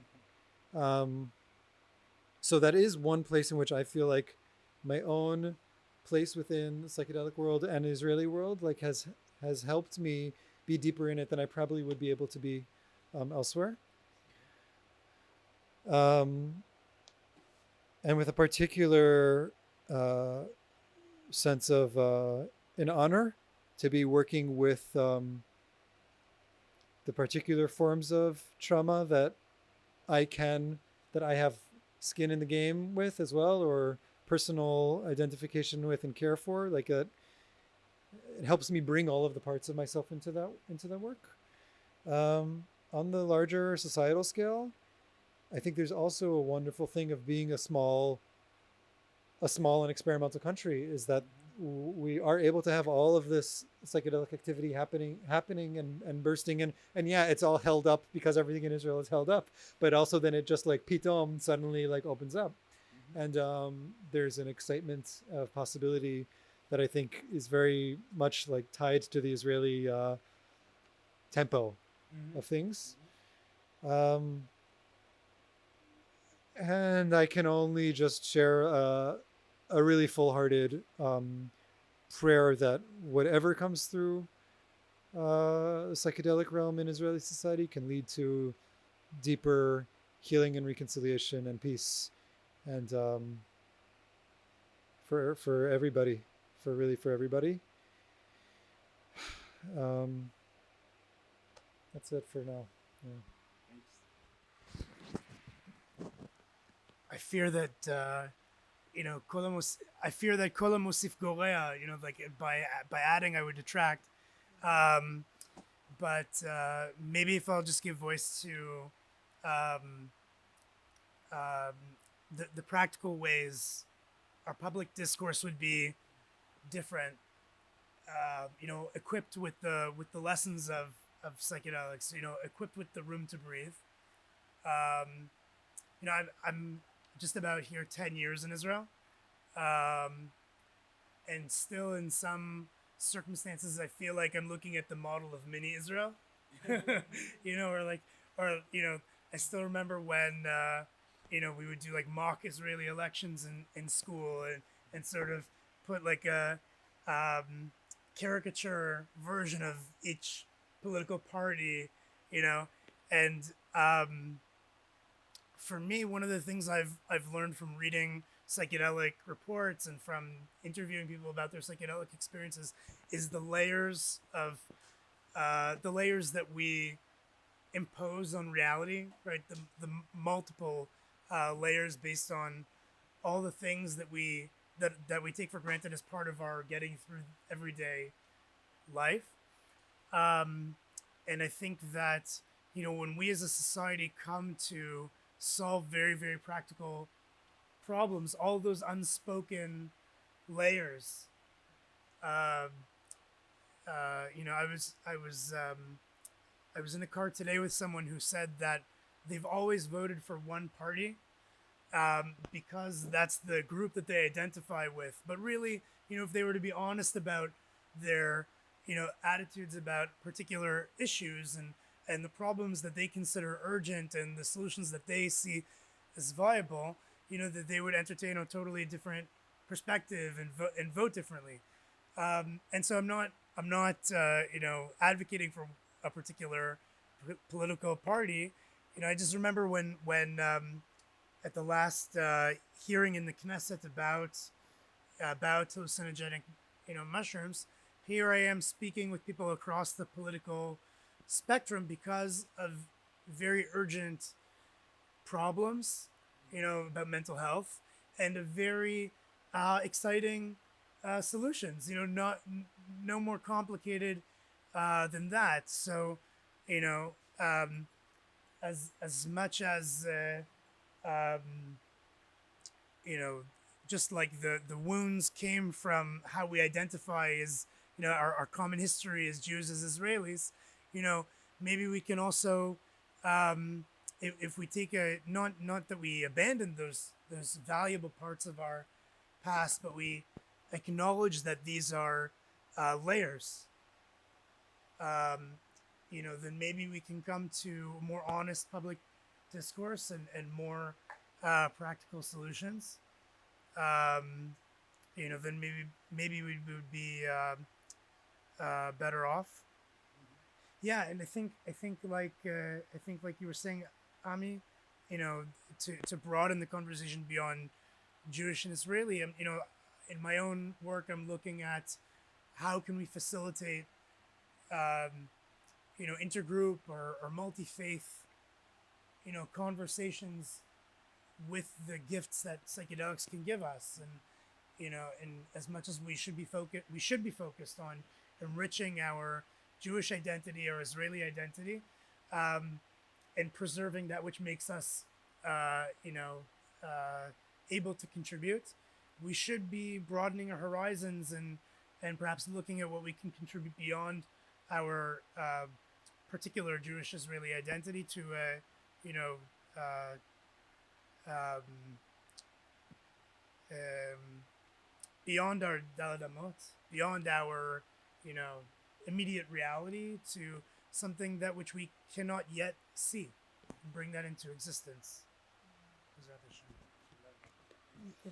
So that is one place in which I feel like my own place within the psychedelic world and Israeli world, like has has helped me be deeper in it than I probably would be able to be elsewhere. And with a particular sense of an honor to be working with the particular forms of trauma that I have skin in the game with as well, or personal identification with and care for. Like it helps me bring all of the parts of myself into that work. On the larger societal scale, I think there's also a wonderful thing of being a small and experimental country, is that we are able to have all of this psychedelic activity happening and bursting, and yeah, it's all held up because everything in Israel is held up, but also then it just like pitom suddenly like opens up. And there's an excitement of possibility that I think is very much like tied to the Israeli tempo of things. And I can only just share a really full-hearted prayer that whatever comes through the psychedelic realm in Israeli society can lead to deeper healing and reconciliation and peace, and for everybody, for everybody. That's it for now. Yeah. I fear that I fear that kol hamosif gorea, like by adding I would detract. But maybe if I'll just give voice to the practical ways our public discourse would be different, equipped with the lessons of psychedelics, equipped with the room to breathe. I'm just about here 10 years in Israel, and still in some circumstances I feel like I'm looking at the model of mini Israel. I still remember when we would do like mock Israeli elections in school, and sort of put like a caricature version of each political party, and for me, one of the things I've learned from reading psychedelic reports and from interviewing people about their psychedelic experiences is the layers that we impose on reality, right? The multiple layers based on all the things that we take for granted as part of our getting through everyday life. And I think that, when we as a society come to solve very, very practical problems, all those unspoken layers. I was in a car today with someone who said that they've always voted for one party because that's the group that they identify with. But really, if they were to be honest about their, attitudes about particular issues and the problems that they consider urgent and the solutions that they see as viable, that they would entertain a totally different perspective and vote differently. And so I'm not advocating for a particular political party. I just remember when at the last hearing in the Knesset about hallucinogenic, mushrooms, here I am speaking with people across the political spectrum because of very urgent problems, about mental health, and a very exciting solutions, no more complicated than that. So, as much as just like the wounds came from how we identify as, our common history as Jews, as Israelis, maybe we can also, if we take not that we abandon those valuable parts of our past, but we acknowledge that these are layers, then maybe we can come to a more honest public discourse and more practical solutions. Then maybe we would be better off. Yeah, and I think like you were saying, Ami, you know, to broaden the conversation beyond Jewish and Israeli, you know, in my own work, I'm looking at how can we facilitate, you know, intergroup or multi-faith, you know, conversations with the gifts that psychedelics can give us, and you know, and as much as we should be focused on enriching our Jewish identity or Israeli identity, and preserving that which makes us, you know, able to contribute. We should be broadening our horizons and perhaps looking at what we can contribute beyond our particular Jewish Israeli identity to, you know, um, beyond our daladamot, beyond our, you know, immediate reality, to something that which we cannot yet see, bring that into existence.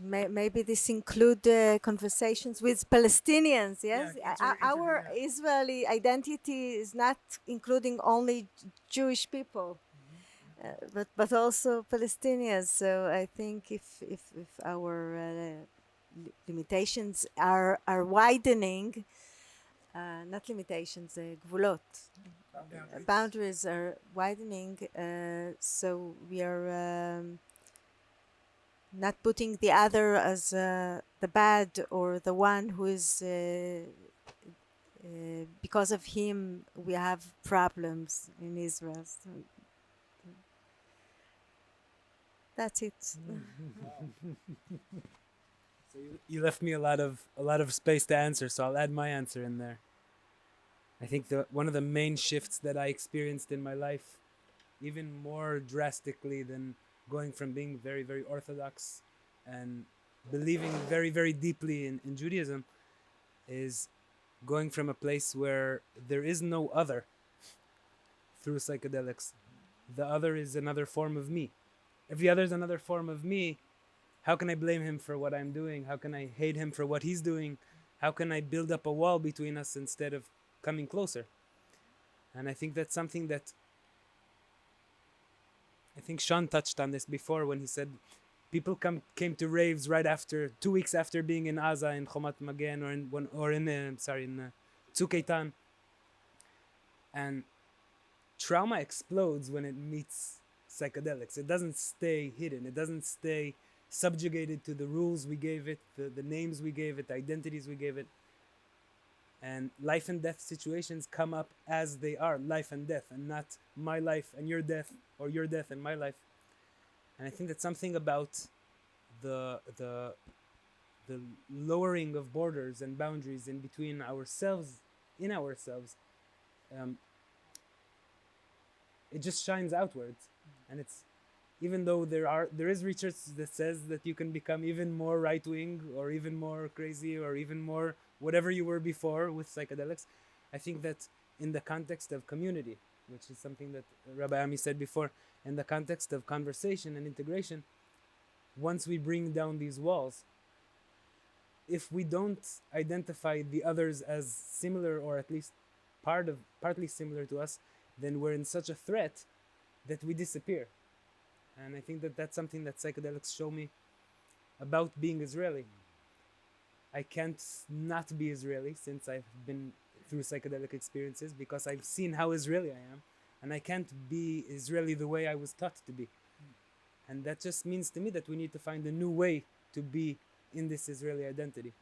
Maybe this include conversations with Palestinians. Yes, our Israeli identity is not including only Jewish people, but also Palestinians. So I think if our limitations are widening, not limitations, גבולות, boundaries are widening. So we are not putting the other as the bad or the one who is because of him we have problems in Israel. So that's it. So you left me a lot of space to answer, so I'll add my answer in there. I think one of the main shifts that I experienced in my life, even more drastically than going from being very, very orthodox and believing very, very deeply in Judaism, is going from a place where there is no other through psychedelics. The other is another form of me. If the other is another form of me, how can I blame him for what I'm doing? How can I hate him for what he's doing? How can I build up a wall between us instead of coming closer? And I think that's something that, I think Shaun touched on this before when he said people came to raves right after, 2 weeks after being in Aza, in Chomat Magen, or in Tzuk Eitan. And trauma explodes when it meets psychedelics. It doesn't stay hidden. It doesn't stay subjugated to the rules we gave it, the names we gave it, the identities we gave it. And life and death situations come up as they are, life and death, and not my life and your death, or your death and my life. And I think that something about the lowering of borders and boundaries in between ourselves, in ourselves, it just shines outwards. And it's, even though there is research that says that you can become even more right-wing or even more crazy or even more whatever you were before with psychedelics, I think that in the context of community, which is something that Rabbi Ami said before, in the context of conversation and integration, once we bring down these walls, if we don't identify the others as similar, or at least partly similar to us, then we're in such a threat that we disappear. And I think that that's something that psychedelics show me about being Israeli. I can't not be Israeli since I've been through psychedelic experiences, because I've seen how Israeli I am, and I can't be Israeli the way I was taught to be. And that just means to me that we need to find a new way to be in this Israeli identity.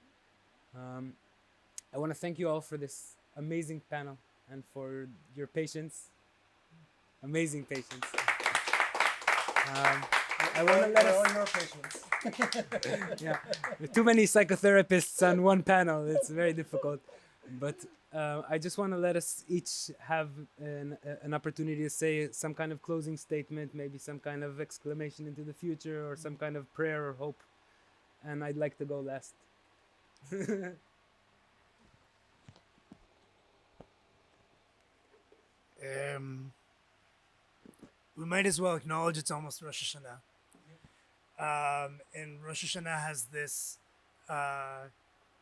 I want to thank you all for this amazing panel and for your patience. Amazing patience. I want to let us... your patience. Yeah, with too many psychotherapists on one panel, it's very difficult. But I just want to let us each have an opportunity to say some kind of closing statement, maybe some kind of exclamation into the future, or some kind of prayer or hope. And I'd like to go last. We might as well acknowledge it's almost Rosh Hashanah. And Rosh Hashanah has this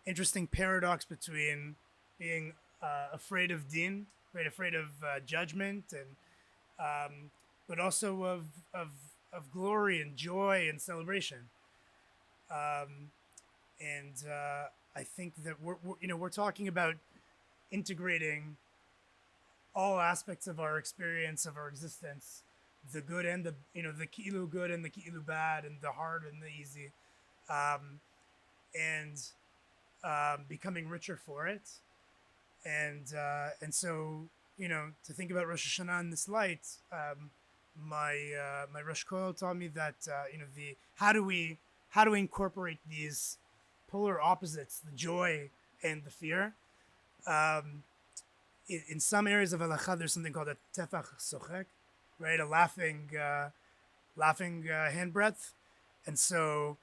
interesting paradox between being afraid of din, right? Afraid of judgment, and but also of glory and joy and celebration. And I think that we're talking about integrating all aspects of our experience, of our existence, the good and the the ki'ilu good and the ki'ilu bad, and the hard and the easy, and becoming richer for it. And so to think about Rosh Hashanah in this light, my Rosh Kollel taught me that the how do we incorporate these polar opposites, the joy and the fear. In some areas of halacha, there's something called a tefach sochek, right? A laughing hand breadth, and so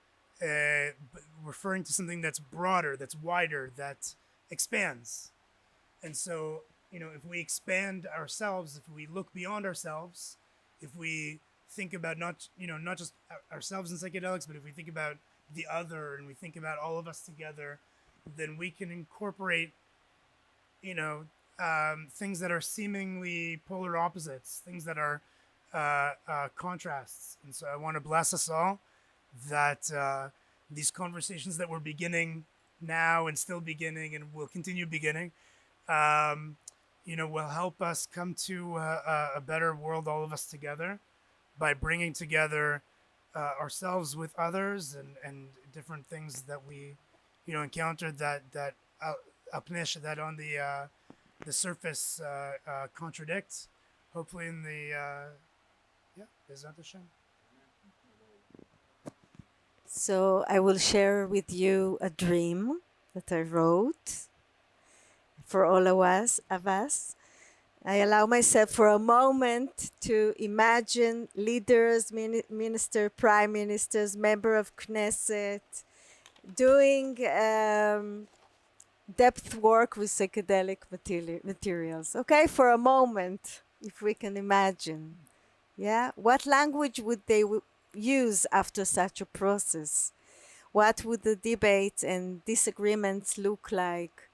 referring to something that's broader, that's wider, that expands. And so if we expand ourselves, if we look beyond ourselves, if we think about not just ourselves in psychedelics, but if we think about the other and we think about all of us together, then we can incorporate things that are seemingly polar opposites, things that are contrasts. And so I want to bless us all that these conversations that we're beginning now and still beginning and will continue beginning, will help us come to a better world, all of us together, by bringing together ourselves with others and different things that we encountered that on the surface contradicts. Hopefully in the Bezrat Hashem. So I will share with you a dream that I wrote for all of us. I allow myself for a moment to imagine leaders, minister, prime ministers, member of Knesset, doing depth work with psychedelic materials. Okay, for a moment, if we can imagine. Yeah, what language would they use after such a process? What would the debate and disagreements look like?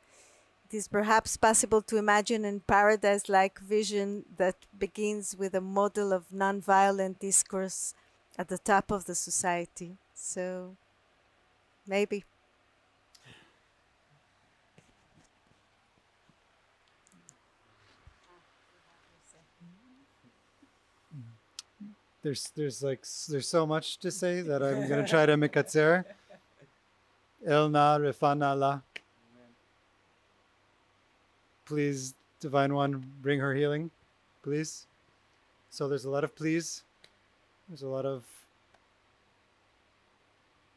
It is perhaps possible to imagine a paradise-like vision that begins with a model of nonviolent discourse at the top of the society. So, maybe. There's so much to say that I'm going to try to mikatzer. Elna refana la. Please, Divine One, bring her healing, please. So there's a lot of please. There's a lot of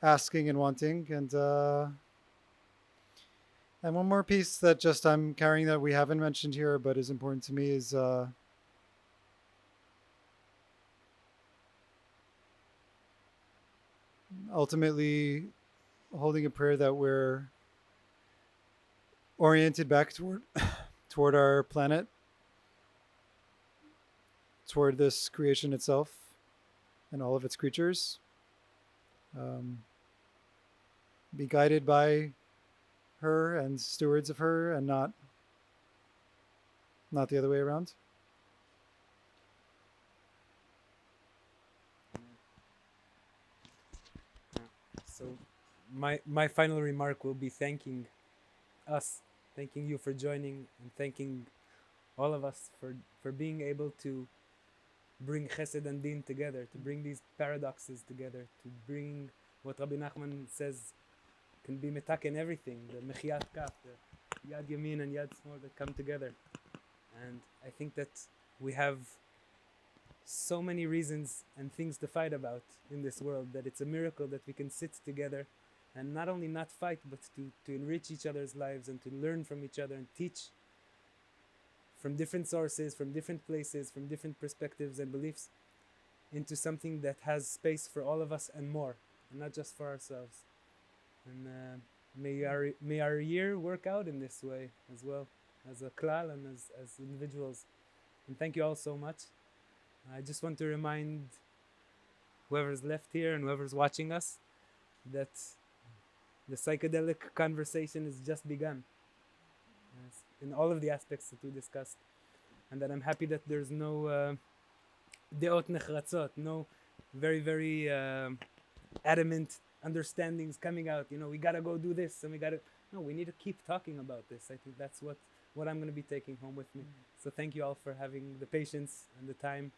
asking and wanting, and one more piece that just I'm carrying that we haven't mentioned here, but is important to me is ultimately holding a prayer that we're oriented back toward our planet, toward this creation itself and all of its creatures. Be guided by her and stewards of her, and not the other way around. So my final remark will be thanking you for joining, and thanking all of us for being able to bring Chesed and Din together, to bring these paradoxes together, to bring what Rabbi Nachman says can be metak in everything, the Mechiat Kaf, the Yad Yamin and Yad Smol that come together. And I think that we have so many reasons and things to fight about in this world, that it's a miracle that we can sit together and not only not fight, but to enrich each other's lives and to learn from each other and teach from different sources, from different places, from different perspectives and beliefs, into something that has space for all of us and more, and not just for ourselves. And may our year work out in this way as well, as a klal and as individuals. And thank you all so much. I just want to remind whoever's left here and whoever's watching us that the psychedelic conversation has just begun. Yes. in all of the aspects that we discussed, and that I'm happy that there's no deot nechratzot, no very, very adamant understandings coming out. You know, we gotta go do this, and we gotta. No, we need to keep talking about this. I think that's what I'm going to be taking home with me. So thank you all for having the patience and the time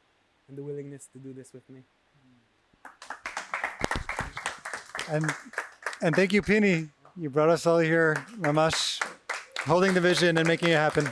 and the willingness to do this with me. And thank you, Pini. You brought us all here, Mamash, holding the vision and making it happen.